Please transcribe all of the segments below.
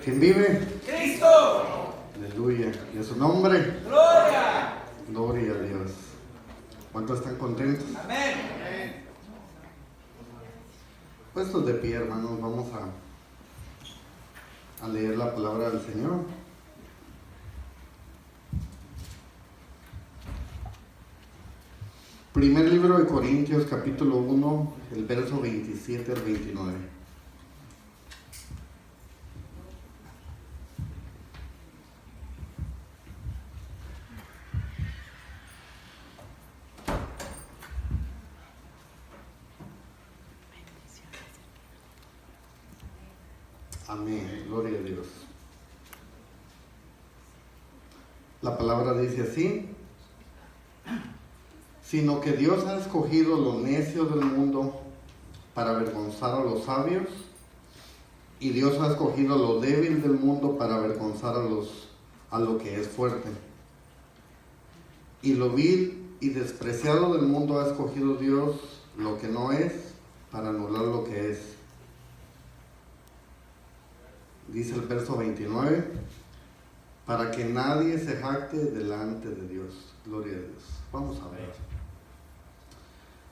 ¿Quién vive? Cristo. Aleluya. ¿Y a su nombre? Gloria. Gloria a Dios. ¿Cuántos están contentos? Amén. Puestos de pie, hermanos, vamos a leer la palabra del Señor. Primer libro de Corintios, capítulo 1, el verso 27 al 29. Amén, gloria a Dios. La palabra dice así: sino que Dios ha escogido lo necio del mundo para avergonzar a los sabios, y Dios ha escogido lo débil del mundo para avergonzar a lo que es fuerte. Y lo vil y despreciado del mundo ha escogido Dios lo que no es, para anular lo que es. Dice el verso 29, para que nadie se jacte delante de Dios. Gloria a Dios. Vamos a ver.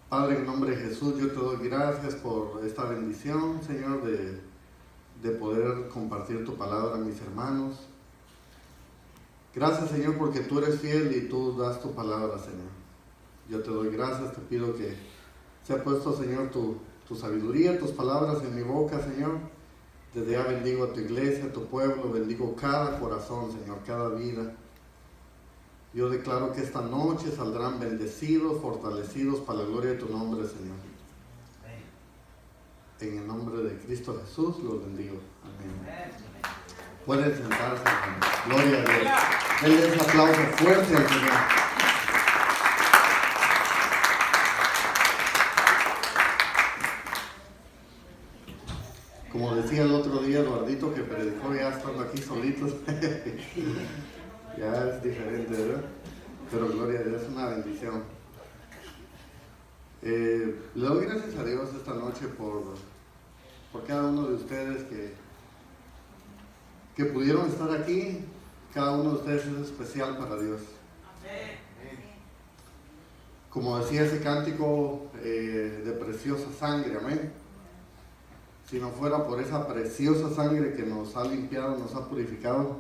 Padre, en nombre de Jesús, yo te doy gracias por esta bendición, Señor, de poder compartir tu palabra a mis hermanos. Gracias, Señor, porque tú eres fiel y tú das tu palabra, Señor. Yo te doy gracias, te pido que sea puesto, Señor, tu sabiduría, tus palabras en mi boca, Señor. Desde ya bendigo a tu iglesia, a tu pueblo, bendigo cada corazón, Señor, cada vida. Yo declaro que esta noche saldrán bendecidos, fortalecidos para la gloria de tu nombre, Señor. En el nombre de Cristo Jesús los bendigo. Amén. Pueden sentarse, hermanos. Gloria a Dios. Denle ese aplauso fuerte al Señor. Como decía el otro día Eduardito, que predicó ya estando aquí solitos. Ya es diferente, ¿verdad? Pero gloria a Dios, es una bendición. Le doy gracias a Dios esta noche por cada uno de ustedes que pudieron estar aquí. Cada uno de ustedes es especial para Dios. Como decía ese cántico de preciosa sangre, amén. Si no fuera por esa preciosa sangre que nos ha limpiado, nos ha purificado,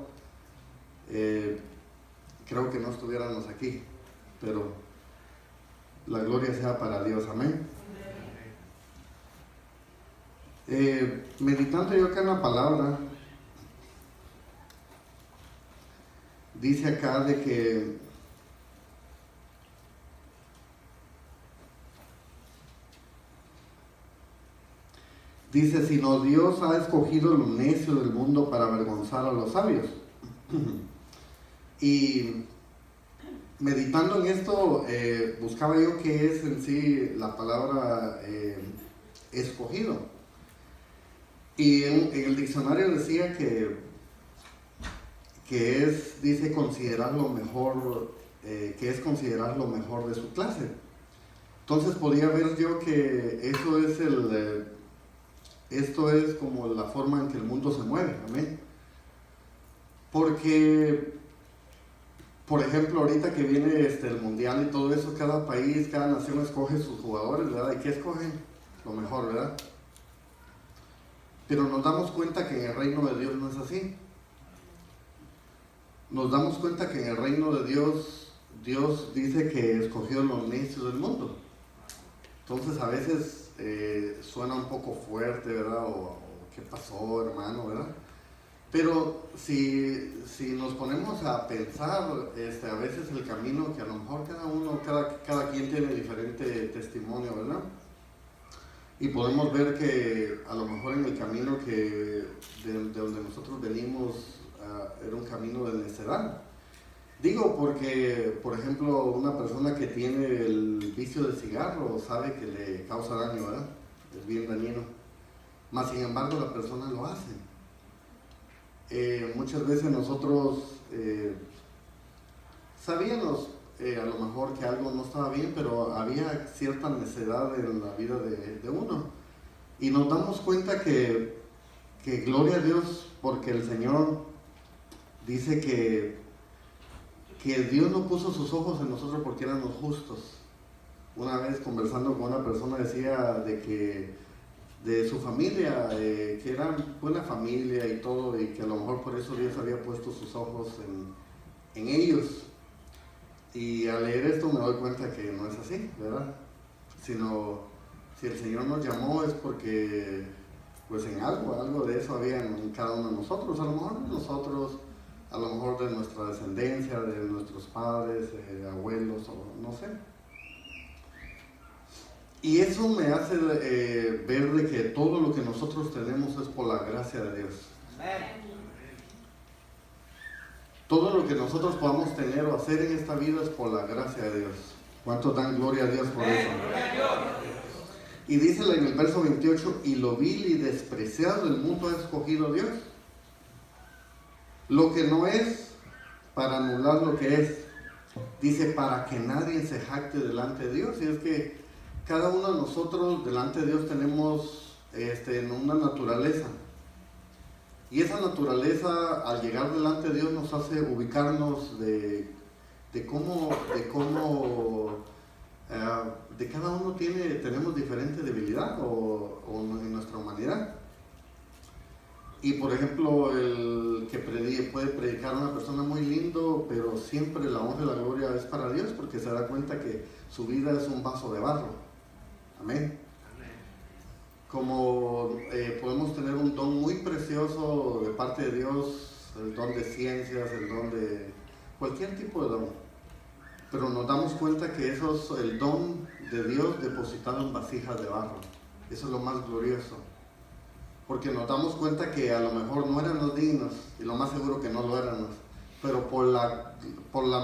creo que no estuviéramos aquí, pero la gloria sea para Dios, amén. Meditando yo acá en la palabra, dice acá de que dice, sino Dios ha escogido lo necio del mundo para avergonzar a los sabios. Y meditando en esto, buscaba yo qué es en sí la palabra escogido. Y en el diccionario decía que es, dice, considerar lo mejor, que es considerar lo mejor de su clase. Entonces podía ver yo que eso es esto es como la forma en que el mundo se mueve, amén. Porque, por ejemplo, ahorita que viene el mundial y todo eso, cada país, cada nación escoge sus jugadores, ¿verdad? ¿Y qué escogen? Lo mejor, ¿verdad? Pero nos damos cuenta que en el reino de Dios no es así. Nos damos cuenta que en el reino de Dios, Dios dice que escogió los necios del mundo. Entonces a veces suena un poco fuerte, ¿verdad? O ¿qué pasó, hermano, verdad? Pero si nos ponemos a pensar, a veces el camino que a lo mejor cada quien tiene diferente testimonio, ¿verdad? Y podemos ver que a lo mejor en el camino de donde nosotros venimos era un camino de necedad. Digo porque, por ejemplo, una persona que tiene el vicio de cigarro sabe que le causa daño, ¿verdad? Es bien dañino. Mas sin embargo la persona lo hace. Muchas veces nosotros sabíamos a lo mejor que algo no estaba bien, pero había cierta necedad en la vida de uno. Y nos damos cuenta que que gloria a Dios porque el Señor dice que Dios no puso sus ojos en nosotros porque éramos justos. Una vez conversando con una persona decía de que de su familia, que era buena familia y todo, y que a lo mejor por eso Dios había puesto sus ojos en ellos. Y al leer esto me doy cuenta que no es así, ¿verdad? Sino, si el Señor nos llamó es porque, pues en algo de eso había en cada uno de nosotros, a lo mejor de nosotros, a lo mejor de nuestra descendencia, de nuestros padres, abuelos, o no sé. Y eso me hace ver de que todo lo que nosotros tenemos es por la gracia de Dios. Todo lo que nosotros podamos tener o hacer en esta vida es por la gracia de Dios. ¿Cuántos dan gloria a Dios por eso? Y dice en el verso 28, y lo vil y despreciado del mundo ha escogido Dios. Lo que no es, para anular lo que es. Dice, para que nadie se jacte delante de Dios. Y es que cada uno de nosotros delante de Dios tenemos una naturaleza. Y esa naturaleza al llegar delante de Dios nos hace ubicarnos de cómo de cada uno tenemos diferente debilidad o en nuestra humanidad. Y por ejemplo, el que puede predicar a una persona muy lindo, pero siempre la honra y la gloria es para Dios porque se da cuenta que su vida es un vaso de barro. Amén. Como podemos tener un don muy precioso de parte de Dios, el don de ciencias, el don de cualquier tipo de don, pero nos damos cuenta que eso es el don de Dios depositado en vasijas de barro. Eso es lo más glorioso, porque nos damos cuenta que a lo mejor no éramos dignos, y lo más seguro que no lo éramos, pero por la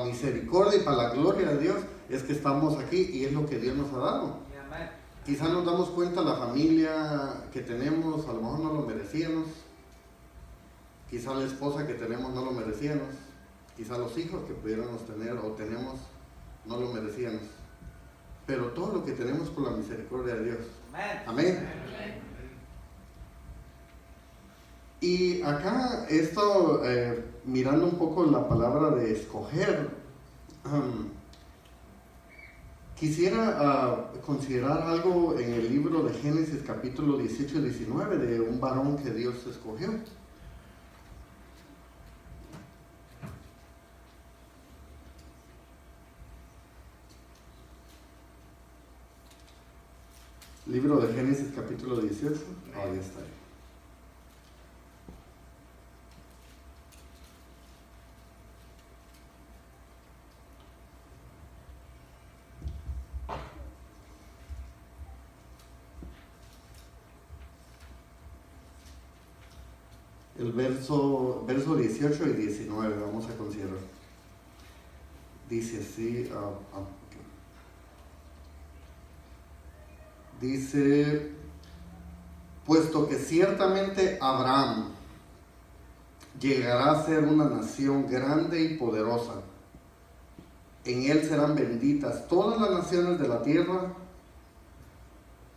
misericordia y para la gloria de Dios es que estamos aquí y es lo que Dios nos ha dado. Quizás nos damos cuenta la familia que tenemos, a lo mejor no lo merecíamos. Quizás la esposa que tenemos no lo merecíamos. Quizás los hijos que pudiéramos tener o tenemos no lo merecíamos. Pero todo lo que tenemos por la misericordia de Dios. Amén. Y acá esto, mirando un poco la palabra de escoger, quisiera considerar algo en el libro de Génesis capítulo 18 y 19 de un varón que Dios escogió. Libro de Génesis capítulo 18, ahí está. El verso 18 y 19 vamos a considerar. Dice así, dice, puesto que ciertamente Abraham llegará a ser una nación grande y poderosa, en él serán benditas todas las naciones de la tierra,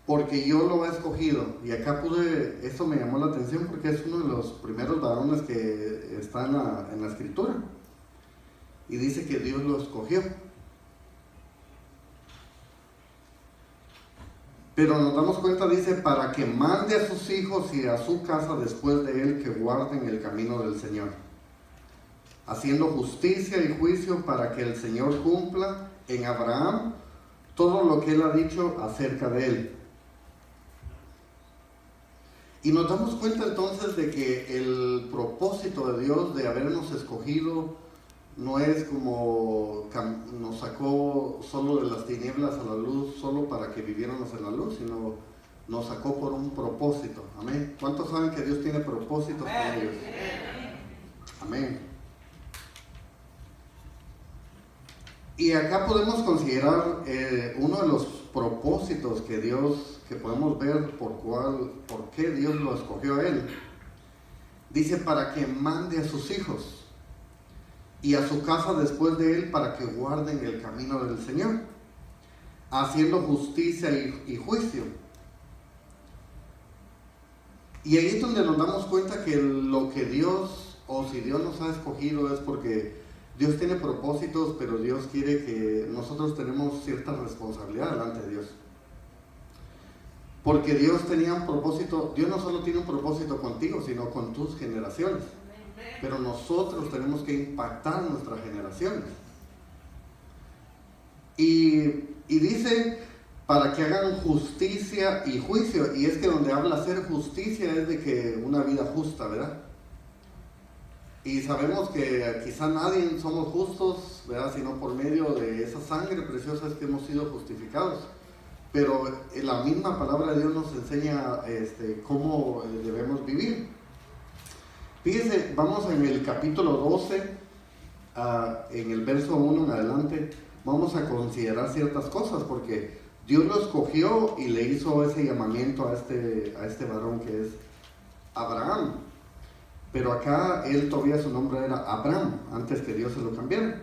porque yo lo he escogido. Y acá esto me llamó la atención porque es uno de los primeros varones que está en la escritura. Y dice que Dios lo escogió. Pero nos damos cuenta, dice, para que mande a sus hijos y a su casa después de él que guarden el camino del Señor, haciendo justicia y juicio para que el Señor cumpla en Abraham todo lo que él ha dicho acerca de él. Y nos damos cuenta entonces de que el propósito de Dios de habernos escogido no es como nos sacó solo de las tinieblas a la luz, solo para que viviéramos en la luz, sino nos sacó por un propósito. Amén. ¿Cuántos saben que Dios tiene propósitos para ellos? Amén. Y acá podemos considerar uno de los propósitos que podemos ver por qué Dios lo escogió a él. Dice, para que mande a sus hijos y a su casa después de él para que guarden el camino del Señor, haciendo justicia y juicio. Y ahí es donde nos damos cuenta que lo que Dios, o si Dios nos ha escogido, es porque Dios tiene propósitos, pero Dios quiere que nosotros tenemos cierta responsabilidad delante de Dios. Porque Dios tenía un propósito, Dios no solo tiene un propósito contigo, sino con tus generaciones. Pero nosotros tenemos que impactar nuestras generaciones. Y dice, para que hagan justicia y juicio. Y es que donde habla hacer justicia es de que una vida justa, ¿verdad? Y sabemos que quizá nadie somos justos, ¿verdad? Sino por medio de esa sangre preciosa es que hemos sido justificados. Pero la misma palabra de Dios nos enseña cómo debemos vivir. Fíjense, vamos en el capítulo 12, en el verso 1 en adelante, vamos a considerar ciertas cosas, porque Dios lo escogió y le hizo ese llamamiento a este varón que es Abraham. Pero acá él todavía su nombre era Abraham, antes que Dios se lo cambiara.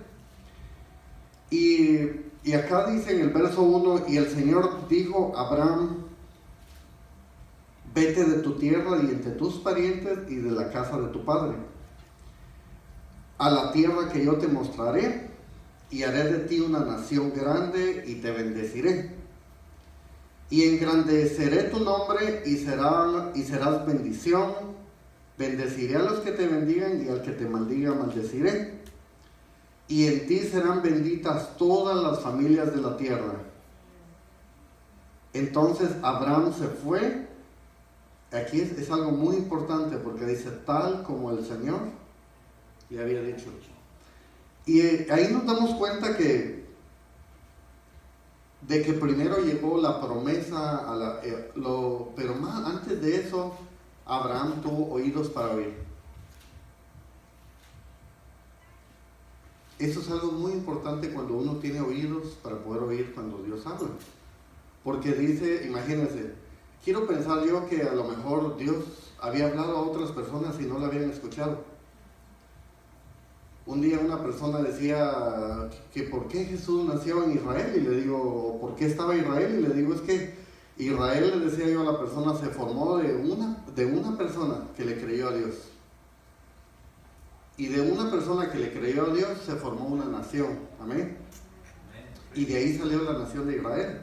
Y acá dice en el verso 1, y el Señor dijo a Abraham, vete de tu tierra y entre tus parientes y de la casa de tu padre, a la tierra que yo te mostraré, y haré de ti una nación grande y te bendeciré. Y engrandeceré tu nombre y serás bendición. Bendeciré a los que te bendigan y al que te maldiga maldeciré. Y en ti serán benditas todas las familias de la tierra. Entonces Abraham se fue. Aquí es algo muy importante porque dice tal como el Señor le había dicho. Y ahí nos damos cuenta de que primero llegó la promesa, pero más antes de eso, Abraham tuvo oídos para oír. Eso es algo muy importante cuando uno tiene oídos para poder oír cuando Dios habla. Porque dice, imagínense, quiero pensar yo que a lo mejor Dios había hablado a otras personas y no la habían escuchado. Un día una persona decía que por qué Jesús nació en Israel, y le digo, ¿por qué estaba Israel? Y le digo, es que Israel, le decía yo a la persona, se formó de una persona que le creyó a Dios. Y de una persona que le creyó a Dios se formó una nación. Amén. Y de ahí salió la nación de Israel.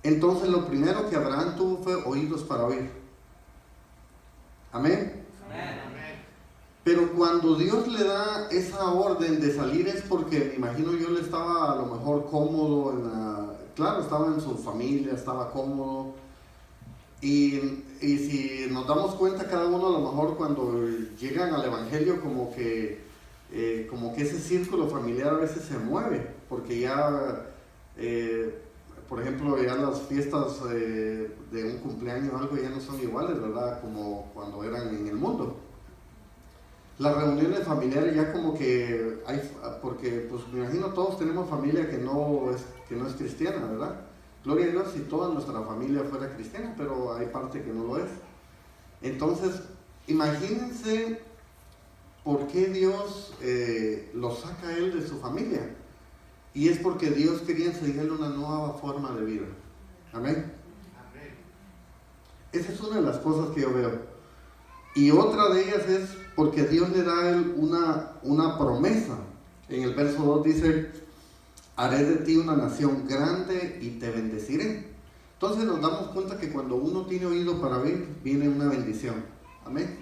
Entonces lo primero que Abraham tuvo fue oídos para oír. Amén. Pero cuando Dios le da esa orden de salir es porque, me imagino yo, le estaba a lo mejor cómodo claro, estaba en su familia, estaba cómodo. Y si nos damos cuenta cada uno, a lo mejor cuando llegan al Evangelio, como que ese círculo familiar a veces se mueve, porque ya, por ejemplo, ya las fiestas de un cumpleaños o algo ya no son iguales, ¿verdad? Como cuando eran en el mundo. Las reuniones familiares ya como que hay, porque pues me imagino todos tenemos familia que no es cristiana, ¿verdad? Gloria a Dios si toda nuestra familia fuera cristiana, pero hay parte que no lo es. Entonces, imagínense por qué Dios lo saca a él de su familia. Y es porque Dios quería enseñarle una nueva forma de vida. Amén. Esa es una de las cosas que yo veo. Y otra de ellas es porque Dios le da a él una promesa. En el verso 2 dice, haré de ti una nación grande y te bendeciré. Entonces nos damos cuenta que cuando uno tiene oído para oír, viene una bendición. Amén.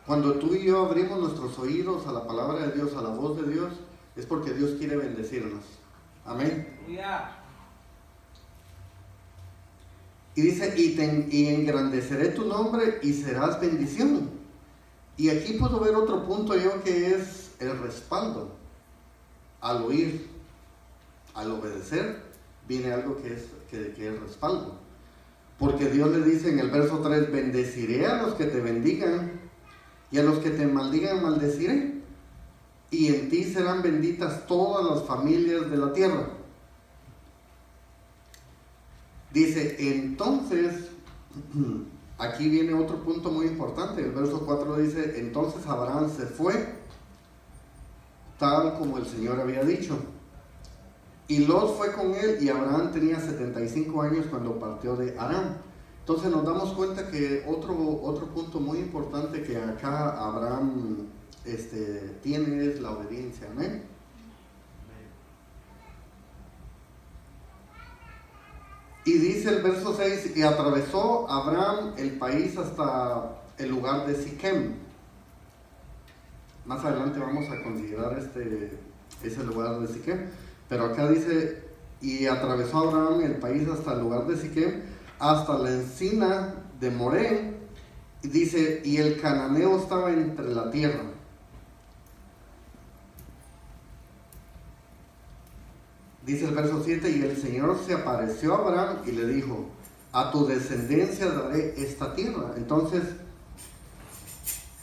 Cuando tú y yo abrimos nuestros oídos a la palabra de Dios, a la voz de Dios, es porque Dios quiere bendecirnos. Amén. Y dice, y engrandeceré tu nombre y serás bendición. Y aquí puedo ver otro punto yo que es el respaldo. Al oír, al obedecer, viene algo que es respaldo. Porque Dios le dice en el verso 3, bendeciré a los que te bendigan y a los que te maldigan maldeciré. Y en ti serán benditas todas las familias de la tierra. Dice, entonces, aquí viene otro punto muy importante. El verso 4 dice, entonces Abraham se fue, tal como el Señor había dicho. Y Lot fue con él, y Abraham tenía 75 años cuando partió de Harán. Entonces nos damos cuenta que otro punto muy importante que acá Abraham tiene es la obediencia. Amén. Y dice el verso 6, y atravesó Abraham el país hasta el lugar de Siquem. Más adelante vamos a considerar ese lugar de Siquem. Pero acá dice, y atravesó Abraham el país hasta el lugar de Siquem, hasta la encina de Moré. Y dice, y el cananeo estaba entre la tierra. Dice el verso 7, y el Señor se apareció a Abraham y le dijo, a tu descendencia daré esta tierra. Entonces,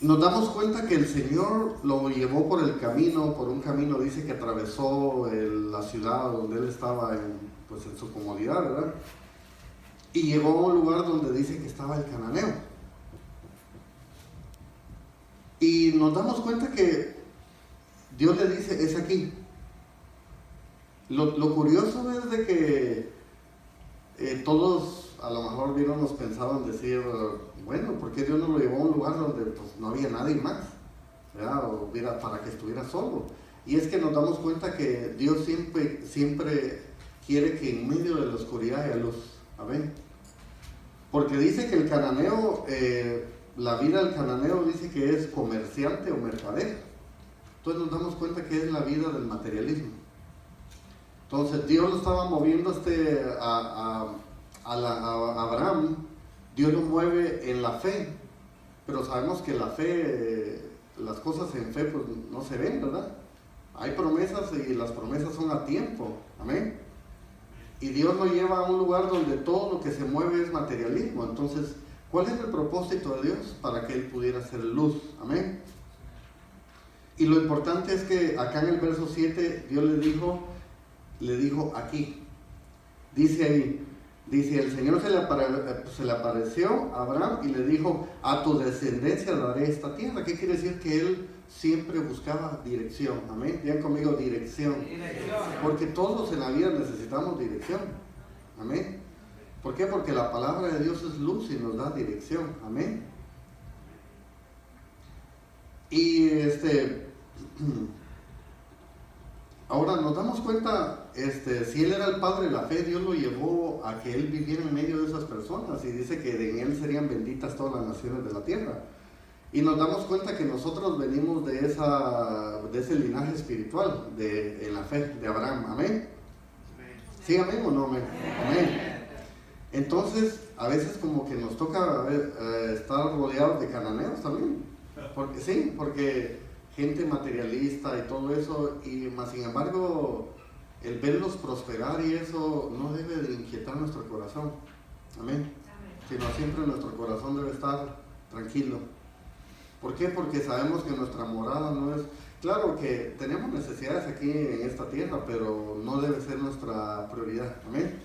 nos damos cuenta que el Señor lo llevó por un camino, dice que atravesó la ciudad donde él estaba en su comodidad, ¿verdad? Y llegó a un lugar donde dice que estaba el cananeo. Y nos damos cuenta que Dios le dice, es aquí. Lo curioso es de que todos a lo mejor nos pensaban decir, bueno, ¿por qué Dios no lo llevó a un lugar donde pues, no había nadie más? ¿Verdad? O para que estuviera solo. Y es que nos damos cuenta que Dios siempre quiere que en medio de la oscuridad haya luz. Amén. Porque dice que el cananeo, la vida del cananeo dice que es comerciante o mercader. Entonces nos damos cuenta que es la vida del materialismo. Entonces Dios lo estaba moviendo a Abraham. Dios lo mueve en la fe, pero sabemos que la fe, las cosas en fe pues no se ven, ¿verdad? Hay promesas y las promesas son a tiempo, amén. Y Dios lo lleva a un lugar donde todo lo que se mueve es materialismo. Entonces, ¿cuál es el propósito de Dios? Para que Él pudiera hacer luz, amén. Y lo importante es que acá en el verso 7 Dios le dijo aquí, dice ahí, dice, el Señor se le apareció a Abraham y le dijo, a tu descendencia daré esta tierra. ¿Qué quiere decir? Que él siempre buscaba dirección, amén. Digan conmigo, dirección. Porque todos en la vida necesitamos dirección, amén. ¿Por qué? Porque la palabra de Dios es luz y nos da dirección, amén. Y ahora nos damos cuenta, si él era el padre de la fe, Dios lo llevó a que él viviera en medio de esas personas y dice que en él serían benditas todas las naciones de la tierra. Y nos damos cuenta que nosotros venimos de ese linaje espiritual en la fe de Abraham, amén. ¿Sí, amén o no amén? Amén. Entonces, a veces como que nos toca estar rodeados de cananeos también, porque gente materialista y todo eso, y más sin embargo, el verlos prosperar y eso no debe de inquietar nuestro corazón, amén, sino siempre nuestro corazón debe estar tranquilo. ¿Por qué? Porque sabemos que nuestra morada no es, claro que tenemos necesidades aquí en esta tierra, pero no debe ser nuestra prioridad, amén.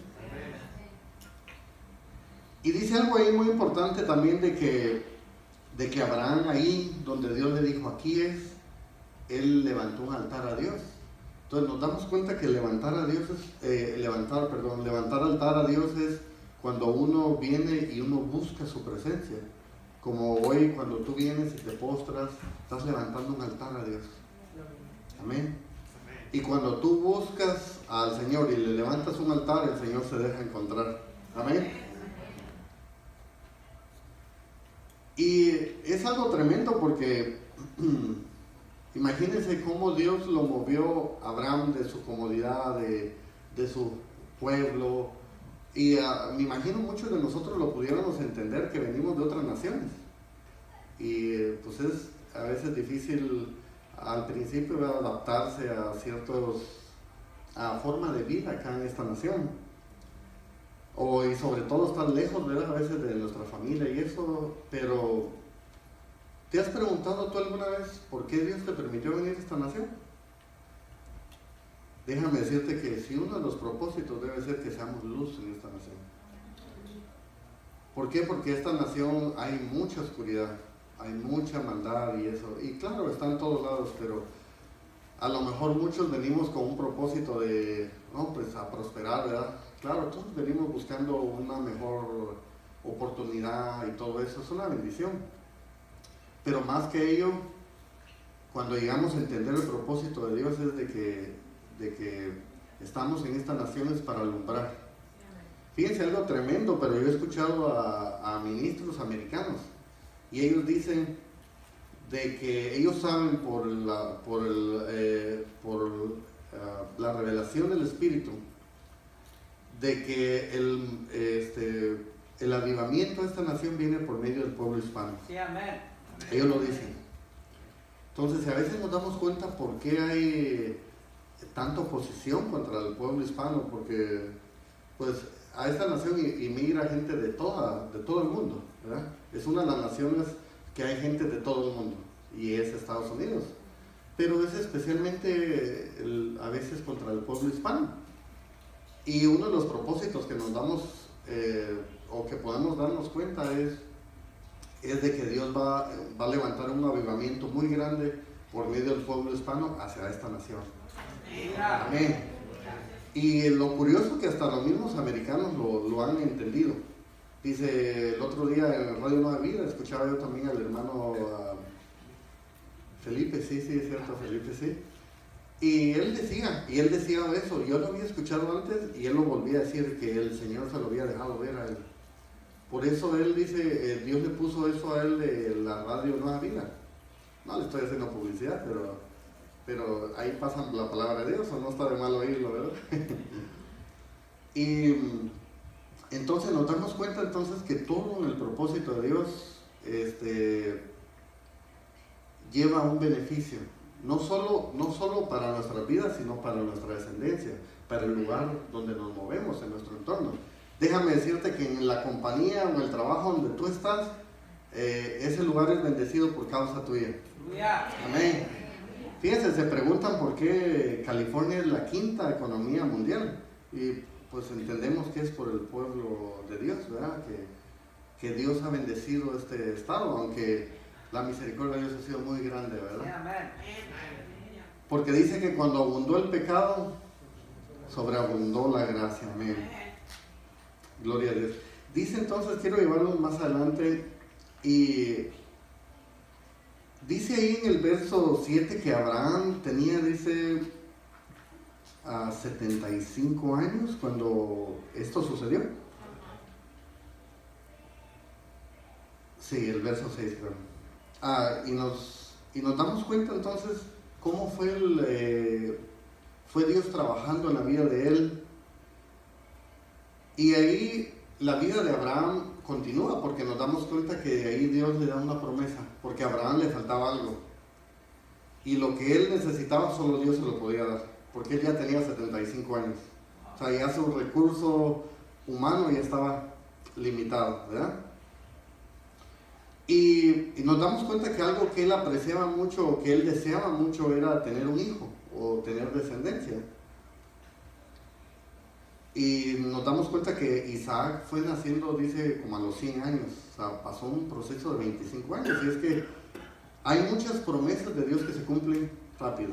Y dice algo ahí muy importante también de que Abraham ahí, donde Dios le dijo, aquí es, él levantó un altar a Dios. Entonces nos damos cuenta que levantar altar a Dios es cuando uno viene y uno busca su presencia. Como hoy cuando tú vienes y te postras, estás levantando un altar a Dios. Amén. Y cuando tú buscas al Señor y le levantas un altar, el Señor se deja encontrar. Amén. Y es algo tremendo porque imagínense cómo Dios lo movió a Abraham de su comodidad, de su pueblo. Y me imagino muchos de nosotros lo pudiéramos entender que venimos de otras naciones. Y pues es a veces difícil al principio adaptarse a forma de vida acá en esta nación. Y sobre todo estar lejos, ¿verdad? A veces de nuestra familia y eso, pero ¿te has preguntado tú alguna vez por qué Dios te permitió venir a esta nación? Déjame decirte que si uno de los propósitos debe ser que seamos luz en esta nación. ¿Por qué? Porque esta nación hay mucha oscuridad, hay mucha maldad y eso, y claro, está en todos lados, pero a lo mejor muchos venimos con un propósito de, no, pues a prosperar, ¿verdad? Claro, todos venimos buscando una mejor oportunidad y todo eso, es una bendición. Pero más que ello, cuando llegamos a entender el propósito de Dios es de que estamos en estas naciones para alumbrar. Fíjense algo tremendo, pero yo he escuchado a ministros americanos y ellos dicen de que ellos saben por la revelación del Espíritu de que el avivamiento de esta nación viene por medio del pueblo hispano. Sí, amén. Ellos lo dicen. Entonces, a veces nos damos cuenta por qué hay tanta oposición contra el pueblo hispano, porque pues a esta nación inmigra gente de todo el mundo, ¿verdad? Es una de las naciones que hay gente de todo el mundo, y es Estados Unidos, pero es especialmente a veces contra el pueblo hispano. Y uno de los propósitos que nos damos, o que podemos darnos cuenta es de que Dios va a levantar un avivamiento muy grande por medio del pueblo hispano hacia esta nación. Amén. Y lo curioso que hasta los mismos americanos lo han entendido. Dice, el otro día en Radio Nueva Vida escuchaba yo también al hermano Felipe, sí, es cierto, Felipe, sí. Y él decía eso, yo lo había escuchado antes y él lo volvía a decir, que el Señor se lo había dejado ver a él. Por eso él dice, Dios le puso eso a él de la Radio Nueva Vida. No le estoy haciendo publicidad, pero ahí pasa la palabra de Dios, o no está de mal oírlo, ¿verdad? Y entonces nos damos cuenta entonces que todo en el propósito de Dios lleva un beneficio, no solo para nuestras vidas, sino para nuestra descendencia, para el lugar donde nos movemos, en nuestro entorno. Déjame decirte que en la compañía o en el trabajo donde tú estás, ese lugar es bendecido por causa tuya. Amén. Fíjense, se preguntan por qué California es la quinta economía mundial, y pues entendemos que es por el pueblo de Dios, ¿verdad? Que Dios ha bendecido este estado, aunque la misericordia de Dios ha sido muy grande, ¿verdad? Porque dice que cuando abundó el pecado, sobreabundó la gracia. Amén. Gloria a Dios. Dice entonces, quiero llevarlos más adelante, y dice ahí en el verso 7 que Abraham tenía, dice, 75 años cuando esto sucedió. Sí, el verso 6, creo. Y nos damos cuenta entonces cómo fue Dios trabajando en la vida de él. Y ahí la vida de Abraham continúa, porque nos damos cuenta que de ahí Dios le da una promesa, porque a Abraham le faltaba algo. Y lo que él necesitaba solo Dios se lo podía dar, porque él ya tenía 75 años. O sea, ya su recurso humano ya estaba limitado, ¿verdad? Y nos damos cuenta que algo que él apreciaba mucho, o que él deseaba mucho, era tener un hijo o tener descendencia. Y nos damos cuenta que Isaac fue naciendo, dice, como a los 100 años. O sea, pasó un proceso de 25 años. Y es que hay muchas promesas de Dios que se cumplen rápido.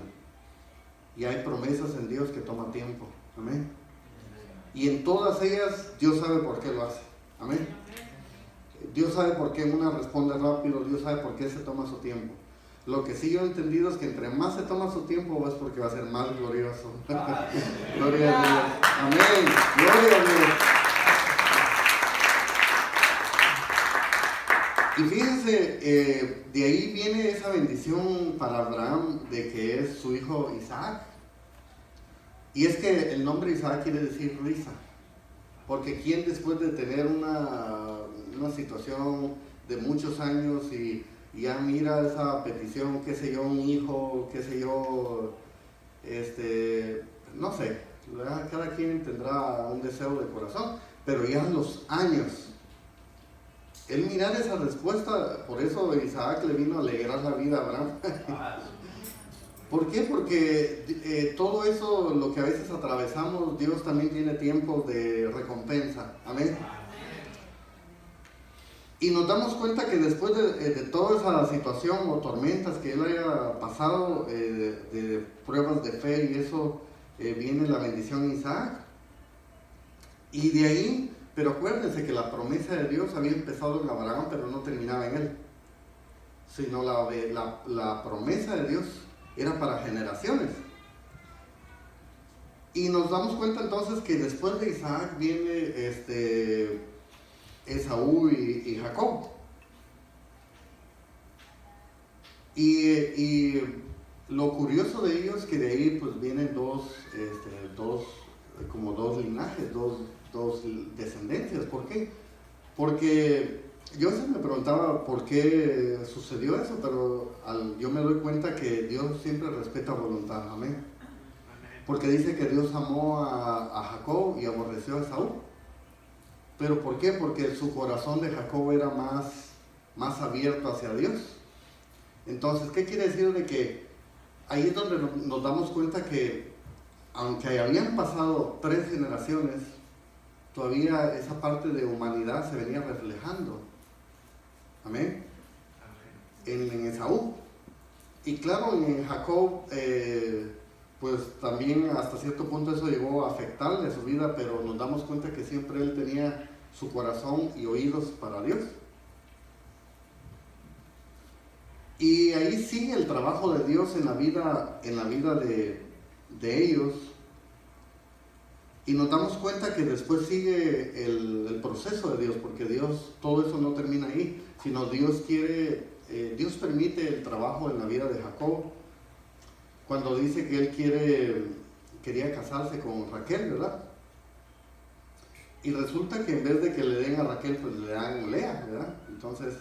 Y hay promesas en Dios que toman tiempo. Amén. Y en todas ellas, Dios sabe por qué lo hace. Amén. Dios sabe por qué una responde rápido. Dios sabe por qué se toma su tiempo. Lo que sí yo he entendido es que entre más se toma su tiempo, es porque va a ser más glorioso. Gloria a Dios. Amén. Gloria a Dios. Y fíjense, de ahí viene esa bendición para Abraham de que es su hijo Isaac. Y es que el nombre Isaac quiere decir risa. Porque quien después de tener una situación de muchos años y ya mira esa petición, qué sé yo, un hijo, qué sé yo, no sé, ¿verdad? Cada quien tendrá un deseo de corazón, pero ya en los años, el mirar esa respuesta, por eso Isaac le vino a alegrar la vida a Abraham. ¿Por qué? Porque todo eso, lo que a veces atravesamos, Dios también tiene tiempos de recompensa. Amén. Y nos damos cuenta que después de toda esa situación o tormentas que él haya pasado, de pruebas de fe y eso, viene la bendición de Isaac. Y de ahí, Pero acuérdense que la promesa de Dios había empezado en Abraham, pero no terminaba en él. Sino la promesa de Dios era para generaciones. Y nos damos cuenta entonces que después de Isaac viene Esaú y Jacob. Y lo curioso de ellos es que de ahí pues vienen dos linajes, dos descendencias. ¿Por qué? Porque yo se me preguntaba por qué sucedió eso, pero yo me doy cuenta que Dios siempre respeta voluntad. Amén. Porque dice que Dios amó a Jacob y aborreció a Esaú. ¿Pero por qué? Porque su corazón de Jacob era más abierto hacia Dios. Entonces, ¿qué quiere decir? De que ahí es donde nos damos cuenta que aunque habían pasado 3 generaciones, todavía esa parte de humanidad se venía reflejando. Amén. En Esaú. Y claro, en Jacob, pues también hasta cierto punto eso llegó a afectarle su vida, pero nos damos cuenta que siempre él tenía su corazón y oídos para Dios. Y ahí sigue el trabajo de Dios en la vida de ellos. Y nos damos cuenta que después sigue el proceso de Dios, porque Dios, todo eso no termina ahí, sino Dios Dios permite el trabajo en la vida de Jacob, cuando dice que él quería casarse con Raquel, ¿verdad? Y resulta que en vez de que le den a Raquel, pues le dan Lea, ¿verdad? Entonces,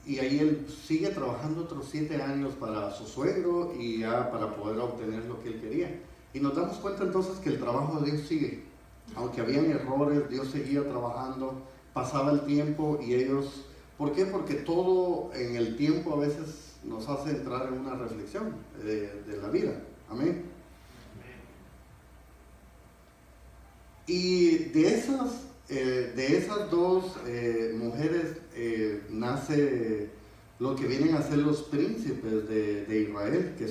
y ahí él sigue trabajando otros 7 años para su suegro y ya para poder obtener lo que él quería. Y nos damos cuenta entonces que el trabajo de Dios sigue. Aunque habían errores, Dios seguía trabajando, pasaba el tiempo y ellos... ¿Por qué? Porque todo en el tiempo a veces nos hace entrar en una reflexión de la vida. Amén. Y de esas dos mujeres nace lo que vienen a ser los príncipes de Israel, que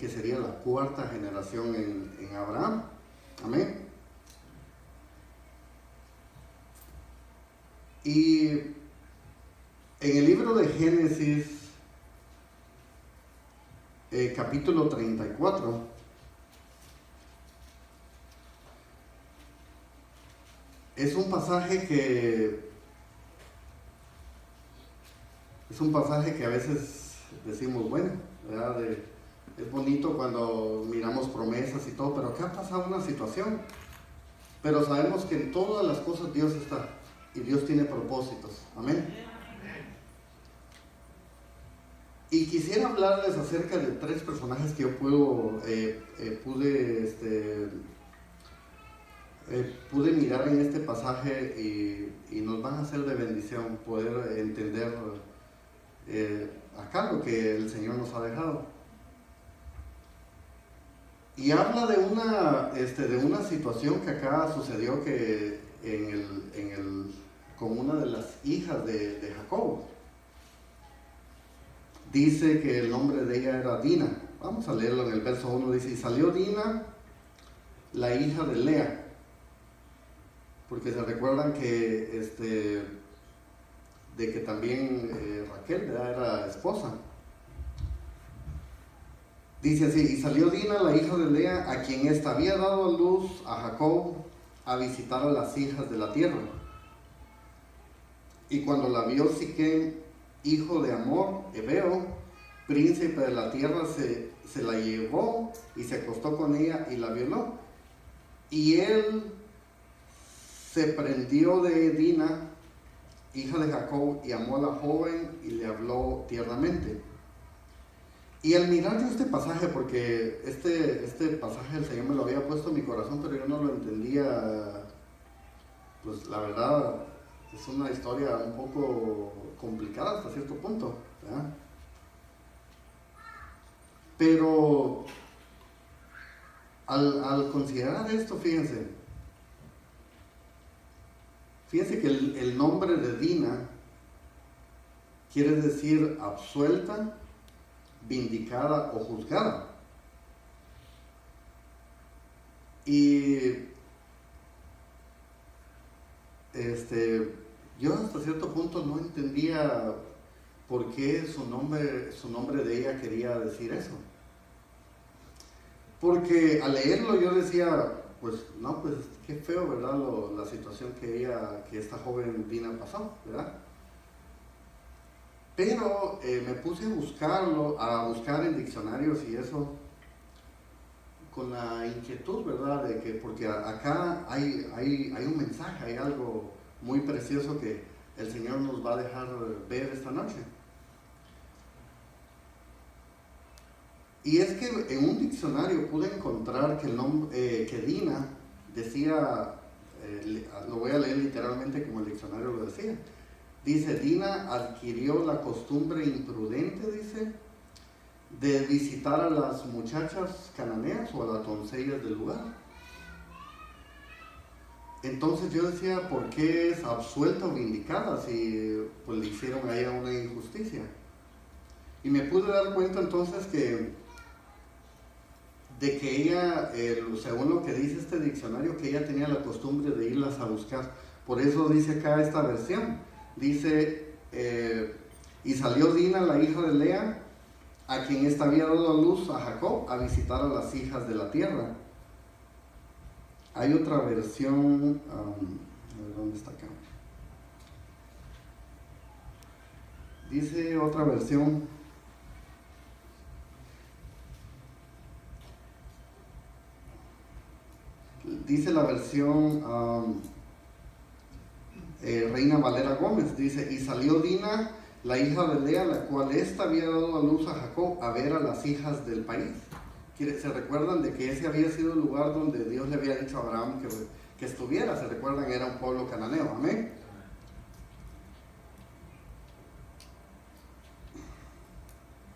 sería la 4ª generación en Abraham. Amén. Y en el libro de Génesis, capítulo 34, es un pasaje que a veces decimos, bueno, ¿verdad? Es bonito cuando miramos promesas y todo, pero acá ha pasado una situación. Pero sabemos que en todas las cosas Dios está y Dios tiene propósitos. Amén. Y quisiera hablarles acerca de 3 personajes que yo pude mirar en este pasaje y nos van a ser de bendición poder entender acá lo que el Señor nos ha dejado. Y habla de una situación que acá sucedió que con una de las hijas de Jacob. Dice que el nombre de ella era Dina. Vamos a leerlo en el verso 1. Dice, y salió Dina, la hija de Lea. Porque se recuerdan que de que también Raquel era esposa. Dice así, y salió Dina, la hija de Lea, a quien ésta había dado a luz a Jacob, a visitar a las hijas de la tierra. Y cuando la vio Siquem, hijo de Amor, Hebeo, príncipe de la tierra, se la llevó y se acostó con ella y la violó. Y él se prendió de Dina, hija de Jacob, y amó a la joven y le habló tiernamente. Y al mirar yo este pasaje, porque este pasaje el Señor me lo había puesto en mi corazón, pero yo no lo entendía, pues la verdad es una historia un poco complicada hasta cierto punto, ¿verdad? Pero al considerar esto, fíjense que el nombre de Dina quiere decir absuelta, vindicada o juzgada. Y yo hasta cierto punto no entendía por qué su nombre de ella quería decir eso. Porque al leerlo yo decía, pues no, pues qué feo, ¿verdad? La situación que esta joven Dina pasó, ¿verdad? Pero me puse a buscar en diccionarios y eso, con la inquietud, ¿verdad? De que, porque acá hay un mensaje, hay algo muy precioso que el Señor nos va a dejar ver esta noche. Y es que en un diccionario pude encontrar que Dina decía, lo voy a leer literalmente como el diccionario lo decía. Dice, Dina adquirió la costumbre imprudente, dice, de visitar a las muchachas cananeas o a las doncellas del lugar. Entonces yo decía, ¿por qué es absuelta o vindicada si pues, le hicieron a ella una injusticia? Y me pude dar cuenta entonces de que ella, según lo que dice este diccionario, que ella tenía la costumbre de irlas a buscar. Por eso dice acá esta versión, dice, y salió Dina, la hija de Lea, a quien ésta había dado a luz a Jacob, a visitar a las hijas de la tierra. Hay otra versión, a ver dónde está acá. Dice otra versión, dice la versión Reina Valera Gómez, dice, y salió Dina, la hija de Lea, la cual ésta había dado a luz a Jacob, a ver a las hijas del país. ¿Se recuerdan de que ese había sido el lugar donde Dios le había dicho a Abraham que estuviera? ¿Se recuerdan? Era un pueblo cananeo, amén.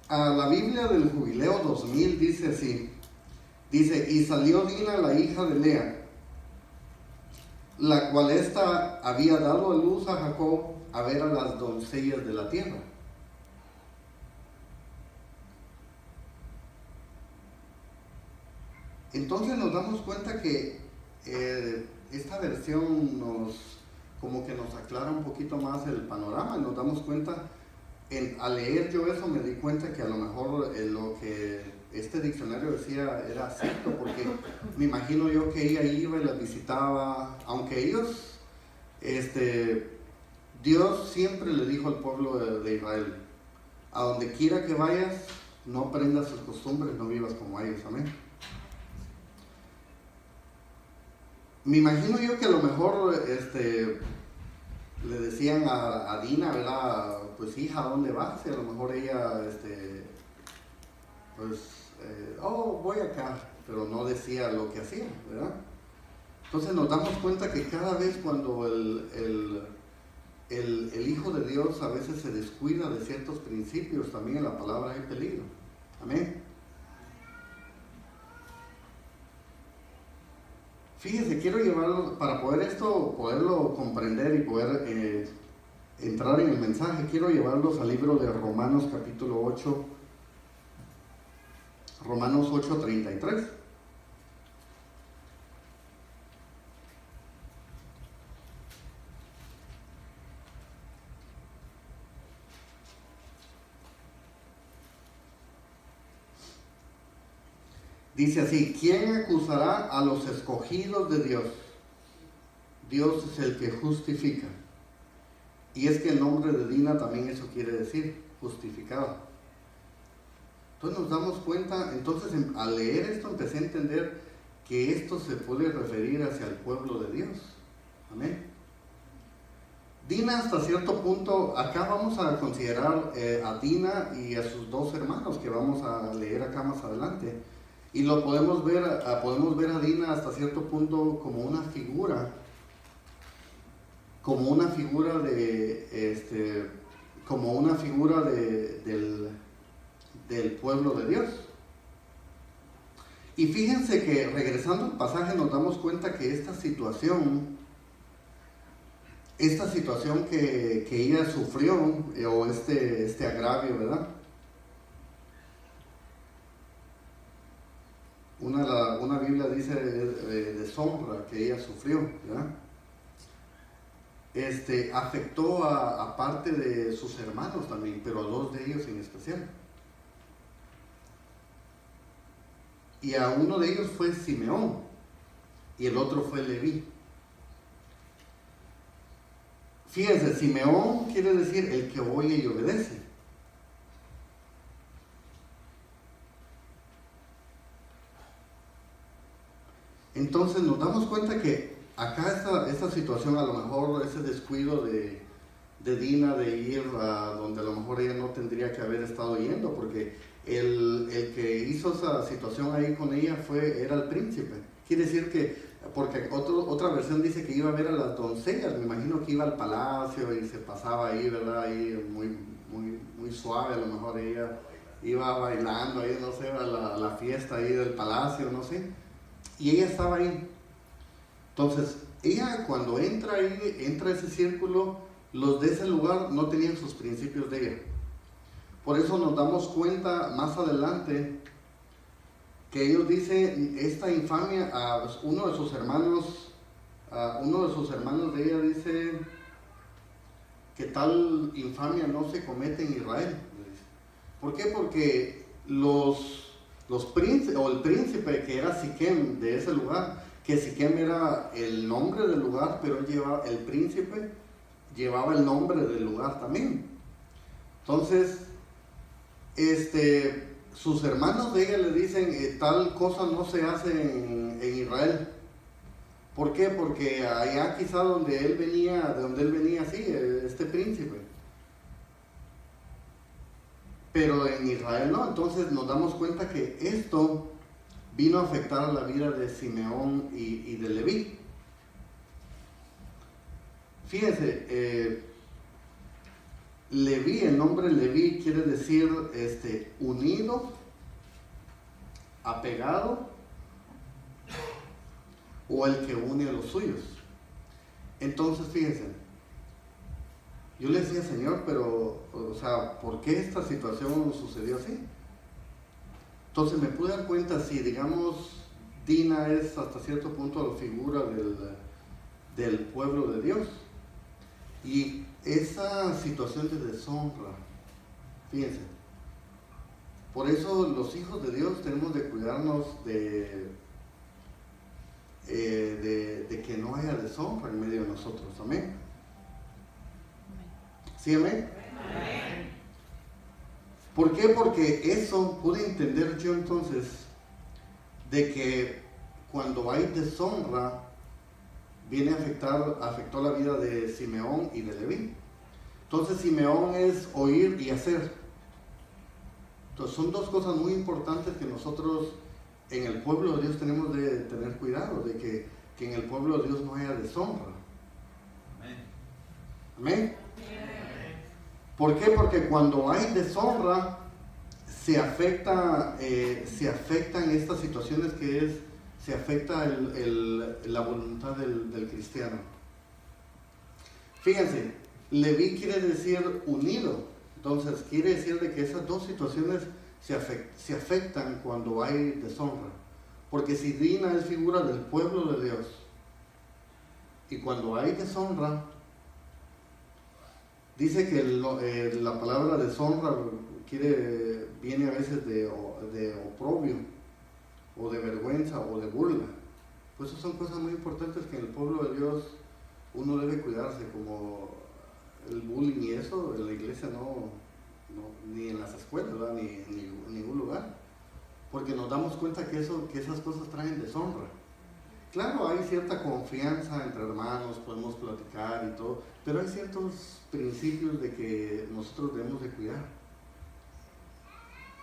A la Biblia del Jubileo 2000 dice así, dice, y salió Dina, la hija de Lea, la cual ésta había dado a luz a Jacob, a ver a las doncellas de la tierra. Entonces nos damos cuenta que esta versión como que nos aclara un poquito más el panorama. Nos damos cuenta, al leer yo eso me di cuenta que a lo mejor lo que este diccionario decía era cierto, porque me imagino yo que ella iba y la visitaba, aunque ellos, Dios siempre le dijo al pueblo de Israel, a donde quiera que vayas, no aprendas sus costumbres, no vivas como ellos, amén. Me imagino yo que a lo mejor le decían a Dina, ¿verdad? Pues hija, ¿a dónde vas? Y a lo mejor ella, voy acá, pero no decía lo que hacía, ¿verdad? Entonces nos damos cuenta que cada vez cuando el Hijo de Dios a veces se descuida de ciertos principios, también en la palabra hay peligro. Amén. Fíjese, quiero llevarlo, para poderlo comprender y poder entrar en el mensaje, quiero llevarlos al libro de Romanos capítulo 8, Romanos 8:33. Dice así, ¿quién acusará a los escogidos de Dios? Dios es el que justifica. Y es que el nombre de Dina también eso quiere decir, justificado. Entonces nos damos cuenta, entonces al leer esto empecé a entender que esto se puede referir hacia el pueblo de Dios. Amén. Dina hasta cierto punto, acá vamos a considerar a Dina y a sus dos hermanos que vamos a leer acá más adelante. Y lo podemos ver a Dina hasta cierto punto como una figura del pueblo de Dios. Y fíjense que regresando al pasaje nos damos cuenta que esta situación que ella sufrió, o este agravio, ¿verdad? Una Biblia dice deshonra que ella sufrió, ¿verdad? afectó a parte de sus hermanos también, pero a dos de ellos en especial. Y a uno de ellos fue Simeón y el otro fue Leví. Fíjense, Simeón quiere decir el que oye y obedece. Entonces nos damos cuenta que acá esta situación, a lo mejor ese descuido de Dina de ir a donde a lo mejor ella no tendría que haber estado yendo, porque el que hizo esa situación ahí con ella era el príncipe. Quiere decir que, porque otra versión dice que iba a ver a las doncellas, me imagino que iba al palacio y se pasaba ahí, ¿verdad? Ahí muy suave, a lo mejor ella iba bailando ahí, no sé, a la fiesta ahí del palacio, no sé. Y ella estaba ahí. Entonces, ella cuando entra ahí, entra a ese círculo, los de ese lugar no tenían sus principios de ella. Por eso nos damos cuenta más adelante que ellos dicen esta infamia a uno de sus hermanos de ella dice que tal infamia no se comete en Israel. ¿Por qué? Porque el príncipe que era Siquem de ese lugar, que Siquem era el nombre del lugar, pero el príncipe llevaba el nombre del lugar también. Entonces, sus hermanos de ella le dicen tal cosa no se hace en Israel. ¿Por qué? Porque allá quizá de donde él venía, sí, este príncipe. Pero en Israel no. Entonces nos damos cuenta que esto vino a afectar a la vida de Simeón y de Leví. Fíjense, Leví, el nombre Leví quiere decir unido, apegado, o el que une a los suyos. Entonces, fíjense, yo le decía, Señor, pero, o sea, ¿por qué esta situación sucedió así? Entonces me pude dar cuenta, si digamos, Dina es hasta cierto punto la figura del pueblo de Dios. Y esa situación de deshonra, fíjense, por eso los hijos de Dios tenemos de cuidarnos de que no haya deshonra en medio de nosotros. Amén. ¿Sí, amén? Amén. ¿Por qué? Porque eso pude entender yo entonces, de que cuando hay deshonra, afectó la vida de Simeón y de Leví. Entonces Simeón es oír y hacer. Entonces son dos cosas muy importantes que nosotros en el pueblo de Dios tenemos de tener cuidado, de que en el pueblo de Dios no haya deshonra. Amén. Amén. ¿Por qué? Porque cuando hay deshonra se afectan estas situaciones se afecta la voluntad del cristiano. Fíjense, Leví quiere decir unido. Entonces quiere decir de que esas dos situaciones se afectan cuando hay deshonra. Porque si Dina es figura del pueblo de Dios, y cuando hay deshonra, dice que la palabra deshonra viene a veces de oprobio, o de vergüenza, o de burla. Pues esas son cosas muy importantes que en el pueblo de Dios uno debe cuidarse, como el bullying y eso, en la iglesia no ni en las escuelas, ¿verdad? Ni en ningún lugar. Porque nos damos cuenta que esas cosas traen deshonra. Claro, hay cierta confianza entre hermanos, podemos platicar y todo, pero hay ciertos principios de que nosotros debemos de cuidar.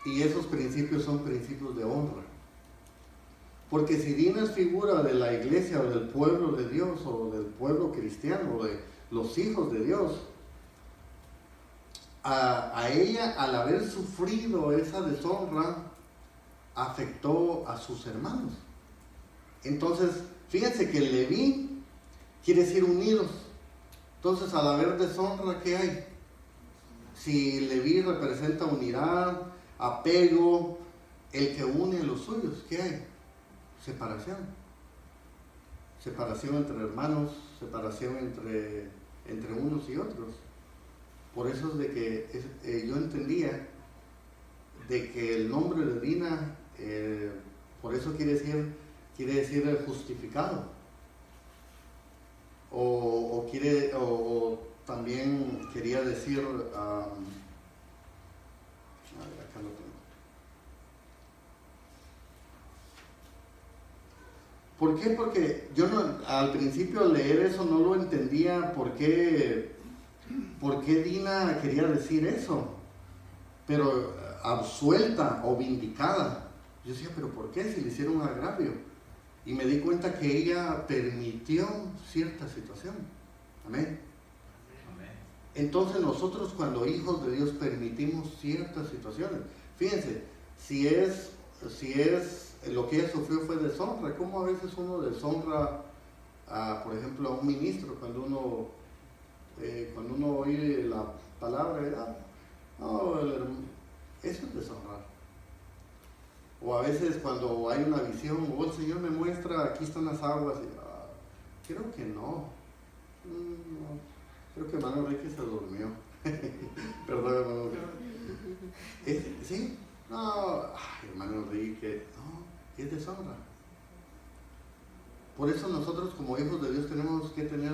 Y esos principios son principios de honra. Porque si Dina es figura de la iglesia o del pueblo de Dios o del pueblo cristiano o de los hijos de Dios, a ella, al haber sufrido esa deshonra, afectó a sus hermanos. Entonces, fíjense que Leví quiere decir unidos. Entonces, al haber deshonra, ¿qué hay? Si Leví representa unidad, apego, el que une a los suyos, ¿qué hay? Separación. Separación entre hermanos, separación entre entre unos y otros. Por eso es de que yo entendía de que el nombre de Dina, por eso quiere decir el justificado. O también quería decir, a ver, acá lo tengo. ¿Por qué? Porque yo al principio al leer eso no lo entendía por qué Dina quería decir eso, pero absuelta o vindicada. Yo decía, pero ¿por qué? Si le hicieron un agravio. Y me di cuenta que ella permitió cierta situación. Amén. Entonces nosotros cuando hijos de Dios permitimos ciertas situaciones, fíjense, si es lo que ella sufrió fue deshonra, ¿cómo a veces uno deshonra por ejemplo a un ministro cuando uno oye la palabra, ¿verdad? No, eso es deshonrar. O a veces cuando hay una visión, o el Señor me muestra, aquí están las aguas, y, creo que no. Creo que hermano Enrique se durmió. Perdón, hermano Enrique. ¿Sí? No, hermano Enrique, no, es deshonra. Por eso nosotros como hijos de Dios tenemos que tener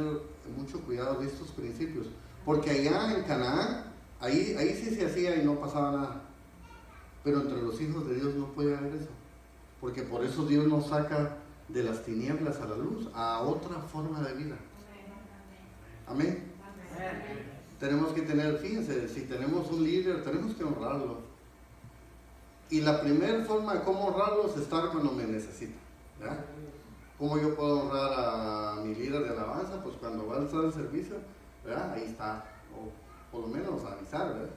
mucho cuidado de estos principios. Porque allá en Canaán, ahí sí se hacía y no pasaba nada. Pero entre los hijos de Dios no puede haber eso. Porque por eso Dios nos saca de las tinieblas a la luz, a otra forma de vida. Amén. Tenemos que tener, fíjense, si tenemos un líder, tenemos que honrarlo. Y la primera forma de cómo honrarlo es estar cuando me necesita. ¿Verdad? ¿Cómo yo puedo honrar a mi líder de alabanza? Pues cuando va a estar el servicio, ¿verdad? Ahí está. O por lo menos avisar, ¿verdad?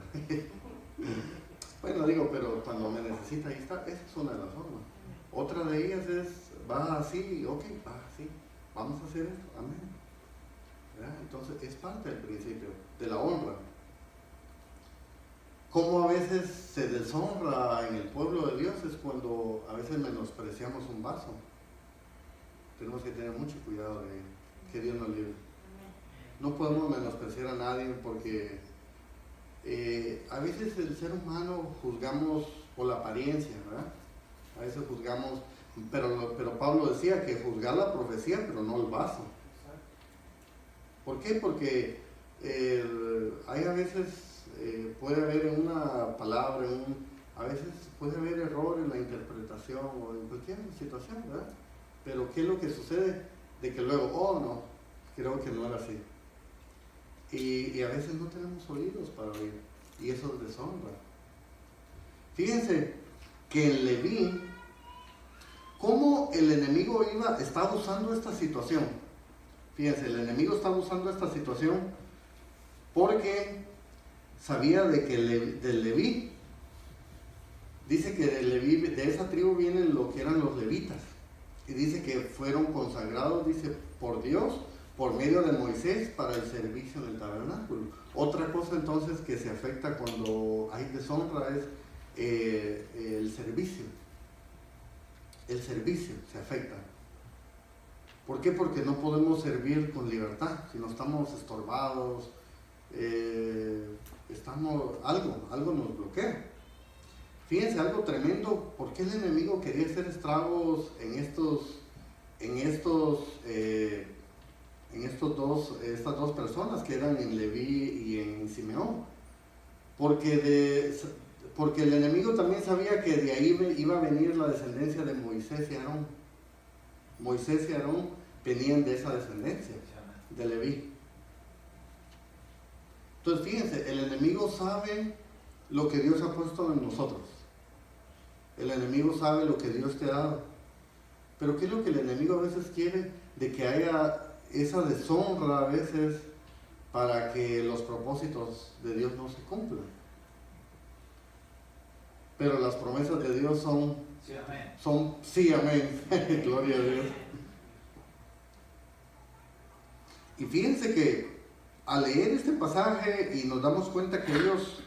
Bueno, digo, pero cuando me necesita, ahí está. Esa es una de las formas. Otra de ellas es, va así, ok, va así. Vamos a hacer esto, amén. ¿Verdad? Entonces, es parte del principio de la honra. Cómo a veces se deshonra en el pueblo de Dios es cuando a veces menospreciamos un vaso. Tenemos que tener mucho cuidado de ello. Que Dios nos libre. No podemos menospreciar a nadie porque a veces el ser humano juzgamos por la apariencia, ¿verdad? A veces juzgamos, pero Pablo decía que juzgar la profecía, pero no el vaso. ¿Por qué? Porque hay a veces, puede haber en una palabra, a veces puede haber error en la interpretación o en cualquier situación, ¿verdad? Pero ¿qué es lo que sucede? De que luego, no, creo que no era así. Y a veces no tenemos oídos para oír, y eso es deshonra. Fíjense que en Leví, cómo el enemigo estaba usando esta situación. Fíjense, el enemigo estaba usando esta situación porque sabía de que del Leví, dice que de esa tribu vienen lo que eran los levitas, y dice que fueron consagrados, dice, por Dios, por medio de Moisés para el servicio del tabernáculo. Otra cosa entonces que se afecta cuando hay deshonra es el servicio. El servicio se afecta. ¿Por qué? Porque no podemos servir con libertad, si no estamos estorbados, algo nos bloquea. Fíjense algo tremendo, ¿por qué el enemigo quería hacer estragos en estas dos personas que eran en Leví y en Simeón? Porque el enemigo también sabía que de ahí iba a venir la descendencia de Moisés y Aarón. Moisés y Aarón venían de esa descendencia, de Leví. Entonces fíjense, el enemigo sabe lo que Dios ha puesto en nosotros. El enemigo sabe lo que Dios te ha dado. Pero ¿qué es lo que el enemigo a veces quiere? De que haya esa deshonra a veces para que los propósitos de Dios no se cumplan. Pero las promesas de Dios son sí, amén. Gloria a Dios. Y fíjense que al leer este pasaje y nos damos cuenta que Dios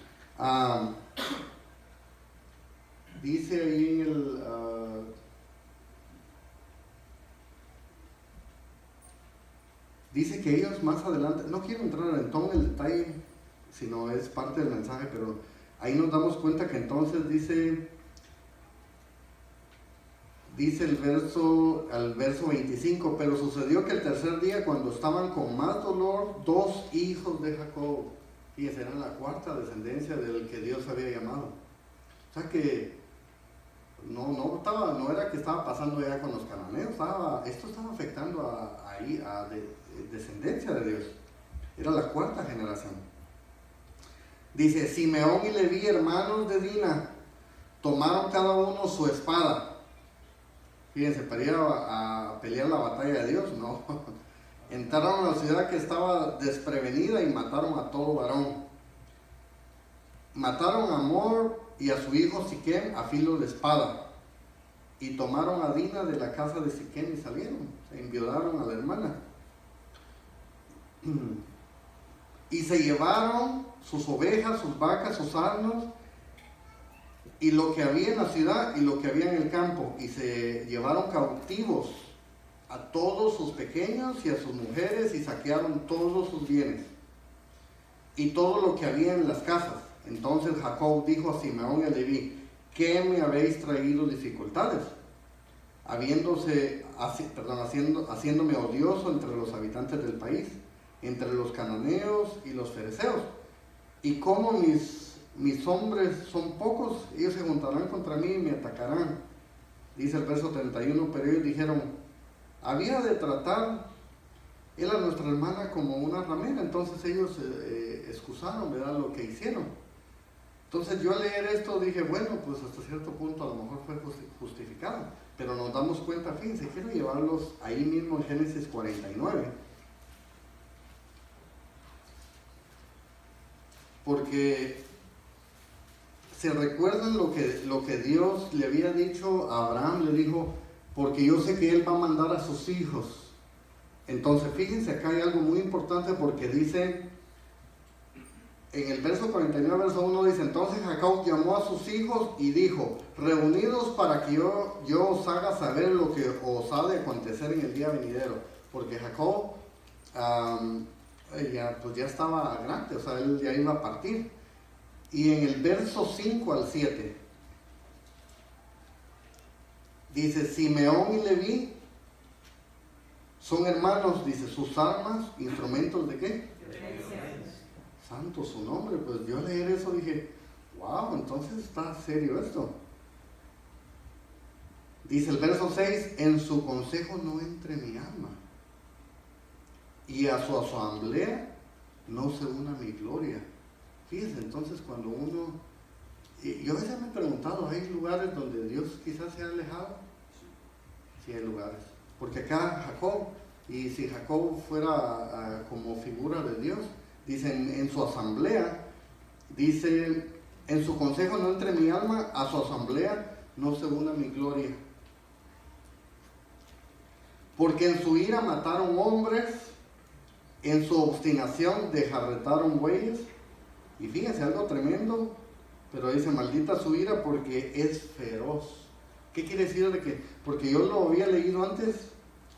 dice ahí en el dice que ellos más adelante, no quiero entrar en todo el detalle, sino es parte del mensaje, pero ahí nos damos cuenta que entonces dice al verso 25, pero sucedió que el tercer día, cuando estaban con más dolor, 2 hijos de Jacob, y esa era la cuarta descendencia del que Dios había llamado. O sea que no era que estaba pasando ya con los cananeos, esto estaba afectando a descendencia de Dios. Era la cuarta generación. Dice, Simeón y Leví, hermanos de Dina, tomaron cada uno su espada. Fíjense, para ir a pelear la batalla de Dios, no. Entraron a la ciudad que estaba desprevenida y mataron a todo varón. Mataron a Hamor y a su hijo Siquem a filo de espada. Y tomaron a Dina de la casa de Siquem y salieron. Se enviudaron a la hermana. Y se llevaron sus ovejas, sus vacas, sus asnos, y lo que había en la ciudad y lo que había en el campo, y se llevaron cautivos a todos sus pequeños y a sus mujeres, y saquearon todos sus bienes y todo lo que había en las casas. Entonces Jacob dijo a Simeón y a Leví, ¿qué me habéis traído dificultades? Haciéndome odioso entre los habitantes del país, entre los cananeos y los fereceos. Y como mis hombres son pocos, ellos se juntarán contra mí y me atacarán. Dice el verso 31, pero ellos dijeron, había de tratar él a nuestra hermana como una ramera. Entonces ellos excusaron, ¿verdad?, lo que hicieron. Entonces yo al leer esto dije, bueno, pues hasta cierto punto a lo mejor fue justificado, pero nos damos cuenta, fíjense, quiero llevarlos ahí mismo en Génesis 49, porque se recuerdan lo que Dios le había dicho a Abraham. Le dijo, porque yo sé que él va a mandar a sus hijos. Entonces fíjense, acá hay algo muy importante, porque dice en el verso 49, verso 1, dice, entonces Jacob llamó a sus hijos y dijo, reunidos para que yo os haga saber lo que os ha de acontecer en el día venidero. Porque Jacob ya estaba grande, o sea, él ya iba a partir. Y en el verso 5 al 7 dice, Simeón y Leví son hermanos, dice, sus armas, instrumentos de ¿qué? Santo su nombre. Pues yo al leer eso dije, wow, entonces está serio esto. Dice el verso 6, en su consejo no entre mi alma, y a su asamblea no se una mi gloria. Fíjense, entonces cuando uno, yo a veces me he preguntado, ¿hay lugares donde Dios quizás se ha alejado? Sí, hay lugares, porque acá Jacob, y si Jacob fuera como figura de Dios, dice en su asamblea, dice, en su consejo no entre mi alma, a su asamblea no se una mi gloria. Porque en su ira mataron hombres, en su obstinación desjarretaron bueyes. Y fíjense, algo tremendo, pero dice, maldita su ira porque es feroz. ¿Qué quiere decir de que? Porque yo lo había leído antes,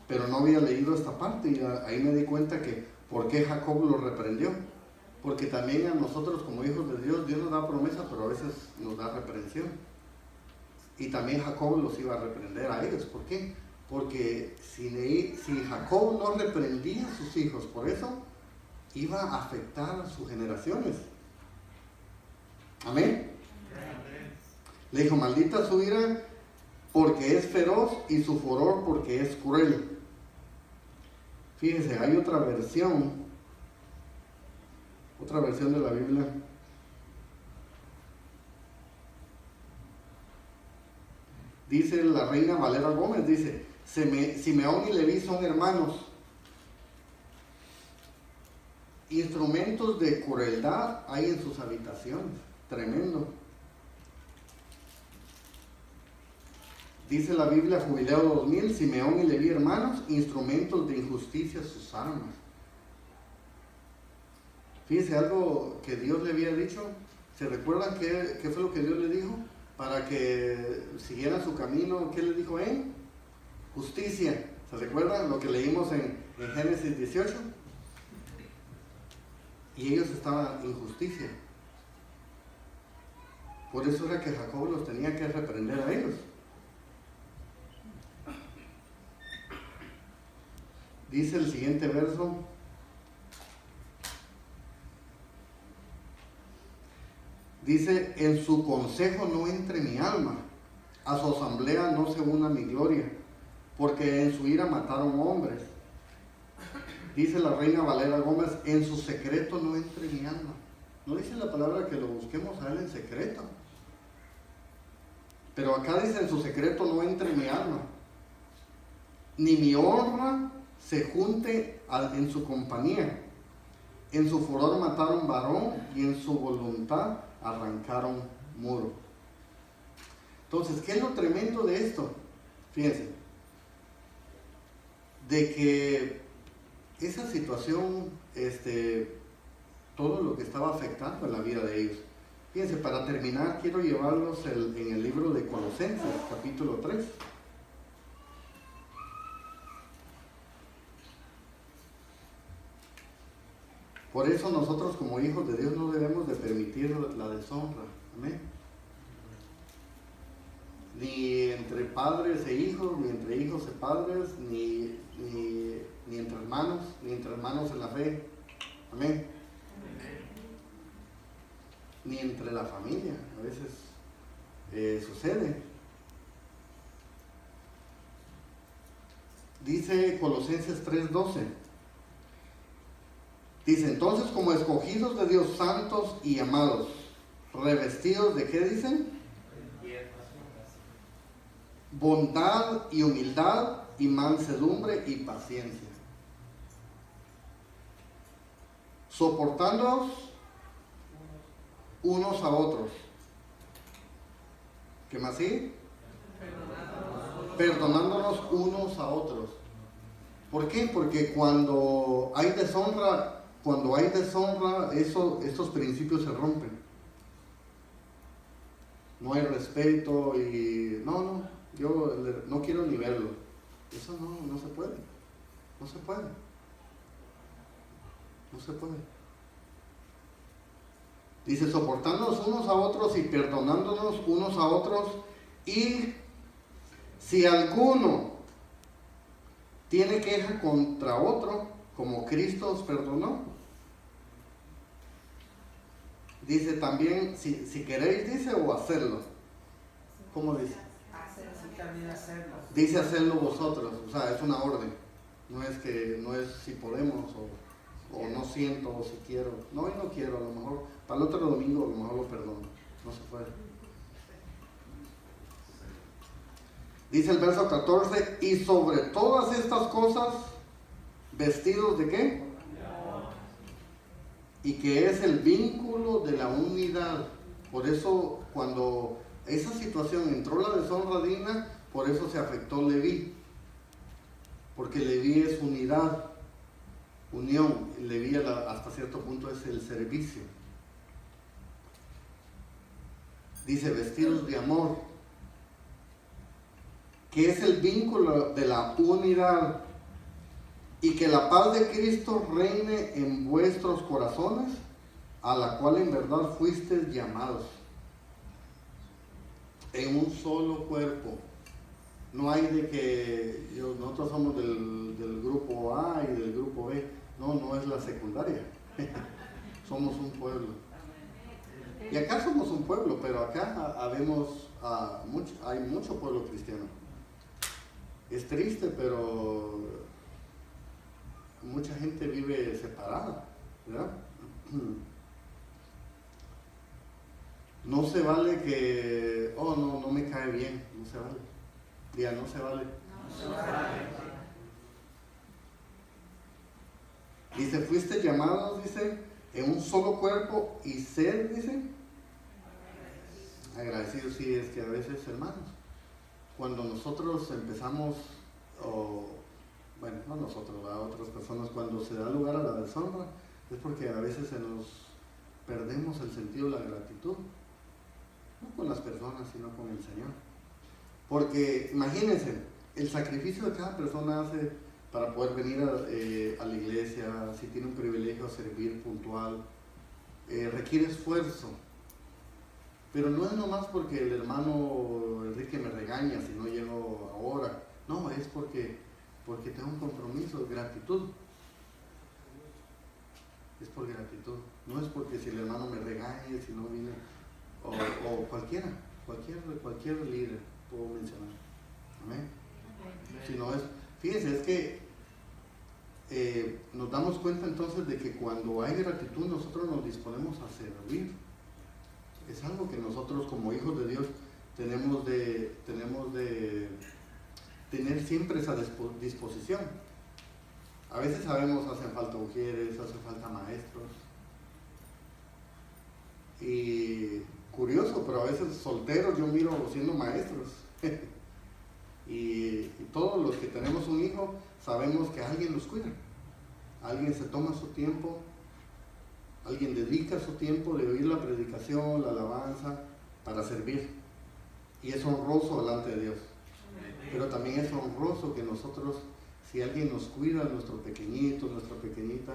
pero no había leído esta parte, y ahí me di cuenta que por qué Jacob lo reprendió. Porque también a nosotros como hijos de Dios, Dios nos da promesa, pero a veces nos da reprensión. Y también Jacob los iba a reprender a ellos. ¿Por qué? Porque si Jacob no reprendía a sus hijos por eso, iba a afectar a sus generaciones. Amén. Le dijo, maldita su ira porque es feroz y su furor porque es cruel. Fíjense, hay otra versión de la Biblia. Dice la Reina Valera Gómez, dice, Simeón y Leví son hermanos, instrumentos de crueldad hay en sus habitaciones. Tremendo. Dice la Biblia, Jubileo 2000, Simeón y Leví hermanos, instrumentos de injusticia sus armas. Fíjense algo que Dios le había dicho. ¿Se recuerdan qué fue lo que Dios le dijo? Para que siguiera su camino, ¿qué le dijo él? Justicia. ¿Se recuerdan lo que leímos en en Génesis 18, y ellos estaban en injusticia. Por eso era que Jacob los tenía que reprender a ellos. Dice el siguiente verso: dice, en su consejo no entre mi alma, a su asamblea no se una mi gloria, porque en su ira mataron hombres. Dice la Reina Valera Gómez, en su secreto no entre mi alma. No dice la palabra que lo busquemos a él en secreto, pero acá dice, en su secreto no entre mi alma, ni mi honra se junte en su compañía. En su furor mataron varón, y en su voluntad arrancaron muro. Entonces, ¿qué es lo tremendo de esto? Fíjense, de que esa situación, todo lo que estaba afectando en la vida de ellos. Fíjense, para terminar, quiero llevarlos en el libro de Colosenses, capítulo 3. Por eso nosotros como hijos de Dios no debemos de permitir la deshonra. Amén. Ni entre padres e hijos, ni entre hijos y padres, ni entre hermanos, ni entre hermanos en la fe. Amén. Ni entre la familia. A veces sucede. Dice Colosenses 3:12. Dice, entonces, como escogidos de Dios, santos y amados, revestidos de ¿qué dicen? Bondad y humildad y mansedumbre y paciencia. Soportándoos unos a otros. ¿Qué más sigue? Perdonándonos unos a otros. ¿Por qué? Porque cuando hay deshonra, estos principios se rompen. No hay respeto y yo no quiero ni verlo. Eso no se puede. No se puede. No se puede. Dice, soportándonos unos a otros y perdonándonos unos a otros, y si alguno tiene queja contra otro, como Cristo os perdonó. Dice también, si queréis, dice, o hacerlo. ¿Cómo dice? Dice hacerlo vosotros, o sea, es una orden. No es si podemos o no siento o si quiero. No, y no quiero, a lo mejor para el otro domingo a lo mejor lo perdono. No se puede. Dice el verso 14, y sobre todas estas cosas, vestidos de ¿qué? Y que es el vínculo de la unidad. Por eso, cuando esa situación entró la deshonra digna, por eso se afectó Leví. Porque Leví es unidad, unión. Leví hasta cierto punto es el servicio. Dice, vestidos de amor, que es el vínculo de la unidad, y que la paz de Cristo reine en vuestros corazones, a la cual en verdad fuisteis llamados, en un solo cuerpo. No hay de que nosotros somos del grupo A y del grupo B. No es la secundaria. Somos un pueblo. Y acá somos un pueblo, pero acá hay mucho pueblo cristiano. Es triste, pero mucha gente vive separada, ¿verdad? No se vale que, no me cae bien, no se vale. Ya no se vale. No se vale. Dice, fuiste llamados, dice, en un solo cuerpo y ser, dice, agradecidos. Sí, es que a veces, hermanos, cuando nosotros empezamos, no nosotros, a otras personas, cuando se da lugar a la deshonra, es porque a veces perdemos el sentido de la gratitud, no con las personas, sino con el Señor. Porque imagínense, el sacrificio que cada persona hace para poder venir a la iglesia, si tiene un privilegio a servir puntual, requiere esfuerzo. Pero no es nomás porque el hermano Enrique me regaña si no llego ahora. No, es porque tengo un compromiso, gratitud. Es por gratitud. No es porque si el hermano me regañe, si no viene, o cualquier líder puedo mencionar. Amén. Si no es, fíjense, es que nos damos cuenta entonces de que cuando hay gratitud nosotros nos disponemos a servir. Es algo que nosotros como hijos de Dios tenemos de tener siempre esa disposición. A veces sabemos hacen falta mujeres, hacen falta maestros. Y curioso, pero a veces solteros yo miro siendo maestros. y todos los que tenemos un hijo sabemos que alguien los cuida. Alguien se toma su tiempo, alguien dedica su tiempo de oír la predicación, la alabanza, para servir. Y es honroso delante de Dios. Pero también es honroso que nosotros, si alguien nos cuida, nuestro pequeñito, nuestra pequeñita,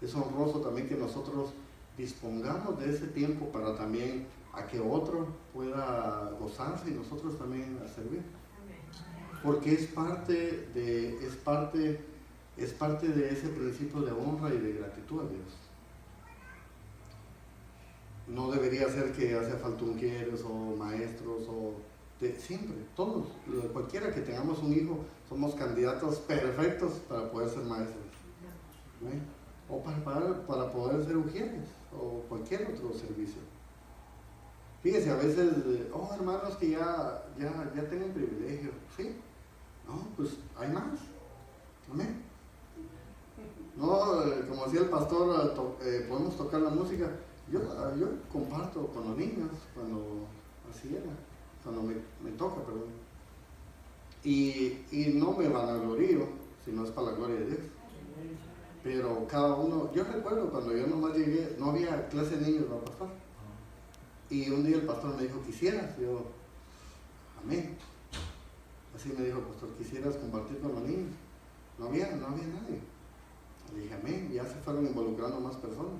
es honroso también que nosotros dispongamos de ese tiempo para también a que otro pueda gozarse y nosotros también a servir. Porque es parte de ese principio de honra y de gratitud a Dios. No debería ser que hace falta unquieres o maestros o siempre, todos, cualquiera que tengamos un hijo, somos candidatos perfectos para poder ser maestros. ¿Sí? O para poder ser ujieres o cualquier otro servicio. Fíjense, a veces, hermanos que ya tienen privilegio, ¿sí? No, pues hay más. Amén. No, como decía el pastor, podemos tocar la música. Yo comparto con los niños cuando así era, cuando me toca, perdón. Y no me vanaglorio, sino es para la gloria de Dios. Pero cada uno, yo recuerdo cuando yo nomás llegué, no había clase de niños para pastor. Y un día el pastor me dijo, ¿quisieras? Yo, amén. Así me dijo el pastor, ¿quisieras compartir con los niños? No había nadie. Le dije, amén, ya se fueron involucrando más personas.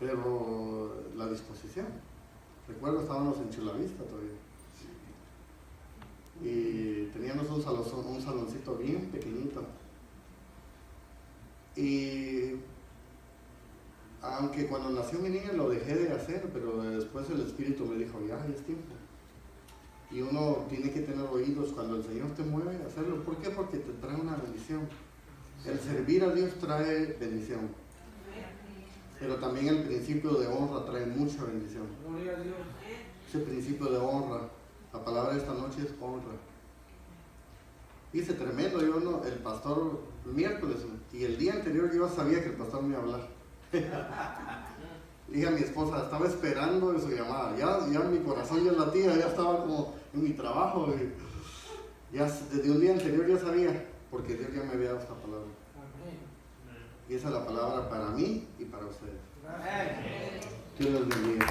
Pero la disposición. Recuerdo, estábamos en Chulavista todavía. Y teníamos un saloncito bien pequeñito. Y aunque cuando nació mi niña lo dejé de hacer, pero después el Espíritu me dijo, ya es tiempo. Y uno tiene que tener oídos cuando el Señor te mueve a hacerlo. ¿Por qué? Porque te trae una bendición. El servir a Dios trae bendición. Pero también el principio de honra trae mucha bendición. Ese principio de honra, la palabra de esta noche es honra. Dice tremendo, el pastor el miércoles, y el día anterior yo sabía que el pastor me iba a hablar. Dije a mi esposa, estaba esperando su llamada, ya mi corazón ya latía, ya estaba como en mi trabajo, ya desde un día anterior ya sabía, porque Dios ya me había dado esta palabra. Y esa es la palabra para mí y para ustedes. Dios los bendiga.